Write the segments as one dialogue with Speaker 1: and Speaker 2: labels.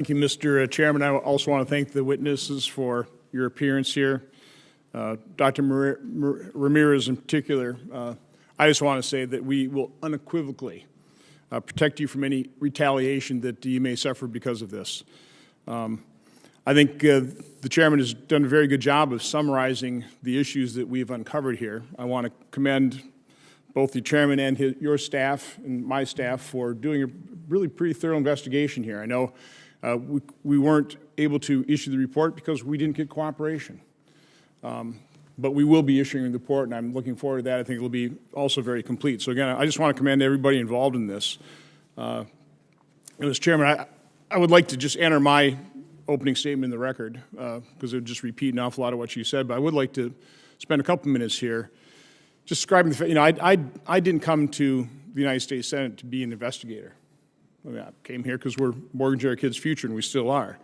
Speaker 1: Thank you, Mr. Chairman. I also want to thank the witnesses for your appearance here. Dr. Ramirez in particular, I just want to say that we will unequivocally protect you from any retaliation that you may suffer because of this. I think the chairman has done a very good job of summarizing the issues that we've uncovered here. I want to commend both the chairman and your staff and my staff for doing a really pretty thorough investigation here. I know we weren't able to issue the report because we didn't get cooperation. But we will be issuing the report, and I'm looking forward to that. I think it will be also very complete. So again, I just want to commend everybody involved in this. Mr. Chairman, I would like to just enter my opening statement in the record, because it would just repeat an awful lot of what you said, but I would like to spend a couple minutes here just describing the fact, I didn't come to the United States Senate to be an investigator. I came here because we're mortgaging our kids' future, and we still are.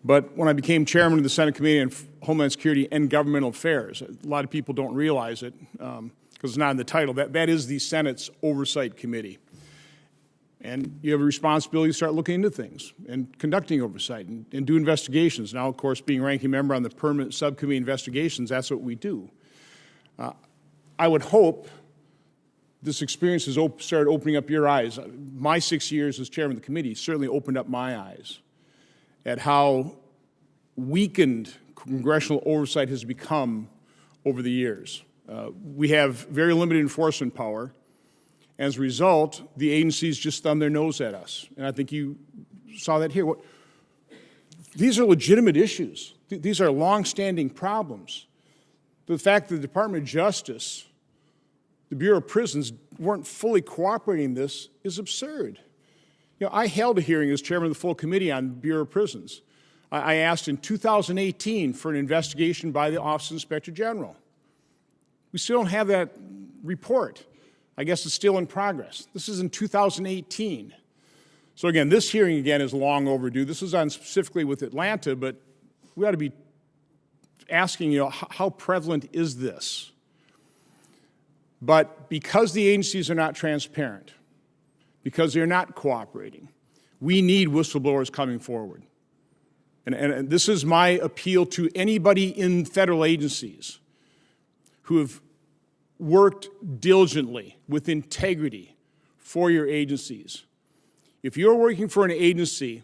Speaker 1: But when I became chairman of the Senate Committee on Homeland Security and Governmental Affairs, a lot of people don't realize it because it's not in the title. That is the Senate's Oversight Committee. And you have a responsibility to start looking into things and conducting oversight and do investigations. Now, of course, being ranking member on the permanent subcommittee investigations, that's what we do. I would hope this experience has started opening up your eyes. My 6 years as chairman of the committee certainly opened up my eyes at how weakened congressional oversight has become over the years. We have very limited enforcement power. As a result, the agencies just thumb their nose at us. And I think you saw that here. These are legitimate issues. These are longstanding problems. The fact that the Department of Justice, the Bureau of Prisons, weren't fully cooperating in this is absurd. I held a hearing as chairman of the full committee on the Bureau of Prisons. I asked in 2018 for an investigation by the Office of Inspector General. We still don't have that report. I guess it's still in progress. This is in 2018. So again, this hearing again is long overdue. This is on specifically with Atlanta, but we ought to be asking, how prevalent is this? But because the agencies are not transparent, because they're not cooperating, we need whistleblowers coming forward. And this is my appeal to anybody in federal agencies who have worked diligently with integrity for your agencies. If you're working for an agency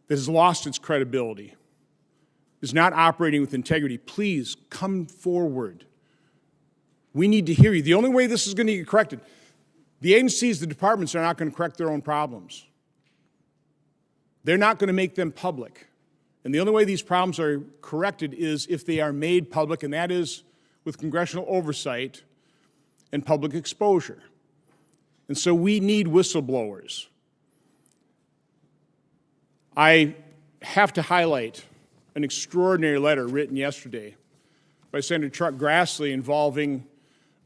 Speaker 1: that has lost its credibility, is not operating with integrity, please come forward. We need to hear you. The only way this is going to get corrected, the agencies, the departments are not going to correct their own problems. They're not going to make them public. And the only way these problems are corrected is if they are made public, and that is with congressional oversight and public exposure. And so we need whistleblowers. I have to highlight an extraordinary letter written yesterday by Senator Chuck Grassley involving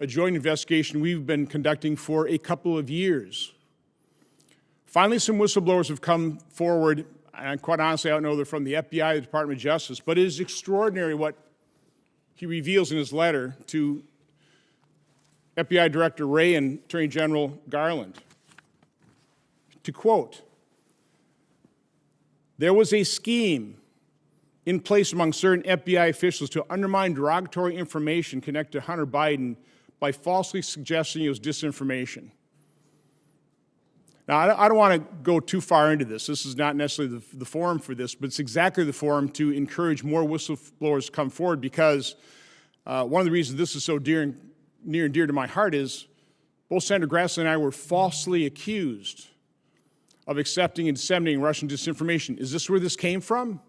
Speaker 1: a joint investigation we've been conducting for a couple of years. Finally, some whistleblowers have come forward, and quite honestly, I don't know if they're from the FBI, the Department of Justice, but it is extraordinary what he reveals in his letter to FBI Director Wray and Attorney General Garland. To quote, "There was a scheme in place among certain FBI officials to undermine derogatory information connected to Hunter Biden by falsely suggesting it was disinformation." Now, I don't want to go too far into this. This is not necessarily the forum for this, but it's exactly the forum to encourage more whistleblowers to come forward, because one of the reasons this is so near and dear to my heart is both Senator Grassley and I were falsely accused of accepting and disseminating Russian disinformation. Is this where this came from?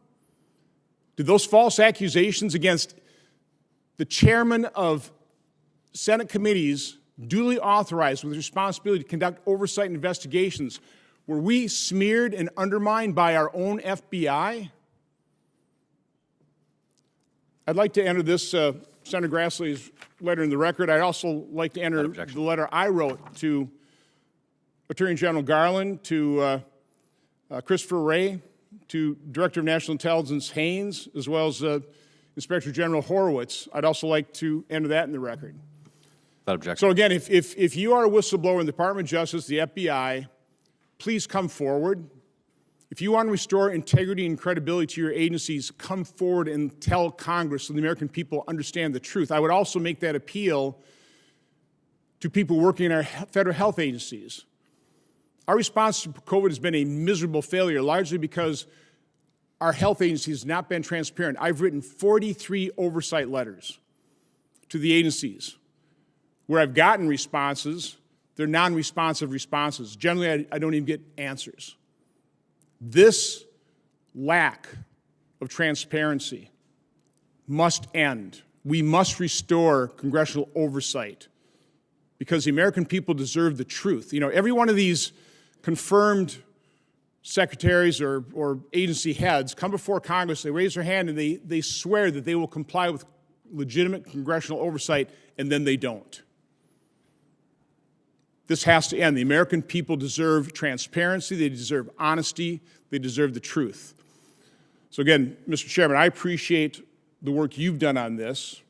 Speaker 1: Did those false accusations against the chairman of Senate committees duly authorized with responsibility to conduct oversight investigations, were we smeared and undermined by our own FBI? I'd like to enter this Senator Grassley's letter in the record. I'd also like to enter the letter I wrote to Attorney General Garland, to Christopher Wray, to Director of National Intelligence Haynes, as well as Inspector General Horowitz. I'd also like to enter that in the record. Without objection. So again, if you are a whistleblower in the Department of Justice, the FBI, please come forward. If you want to restore integrity and credibility to your agencies, come forward and tell Congress so the American people understand the truth. I would also make that appeal to people working in our federal health agencies. Our response to COVID has been a miserable failure, largely because our health agency has not been transparent. I've written 43 oversight letters to the agencies where I've gotten responses. They're non-responsive responses. Generally, I don't even get answers. This lack of transparency must end. We must restore congressional oversight because the American people deserve the truth. You know, every one of these confirmed secretaries or agency heads come before Congress, they raise their hand, and they swear that they will comply with legitimate congressional oversight, and then they don't. This has to end. The American people deserve transparency, they deserve honesty, they deserve the truth. So again, Mr. Chairman, I appreciate the work you've done on this.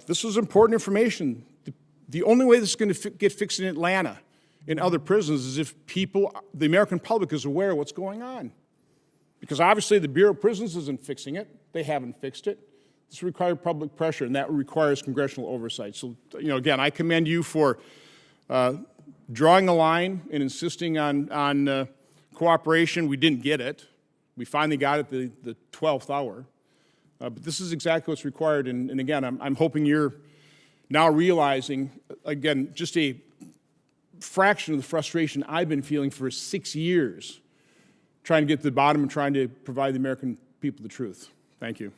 Speaker 1: This is important information. The only way this is going to get fixed in Atlanta in other prisons is if people, the American public, is aware of what's going on. Because obviously the Bureau of Prisons isn't fixing it. They haven't fixed it. This requires public pressure, and that requires congressional oversight. So, you know, again, I commend you for drawing a line and insisting on cooperation. We didn't get it. We finally got it the 12th hour. But this is exactly what's required. And again, I'm hoping you're now realizing, again, just a fraction of the frustration I've been feeling for 6 years, trying to get to the bottom and trying to provide the American people the truth. Thank you.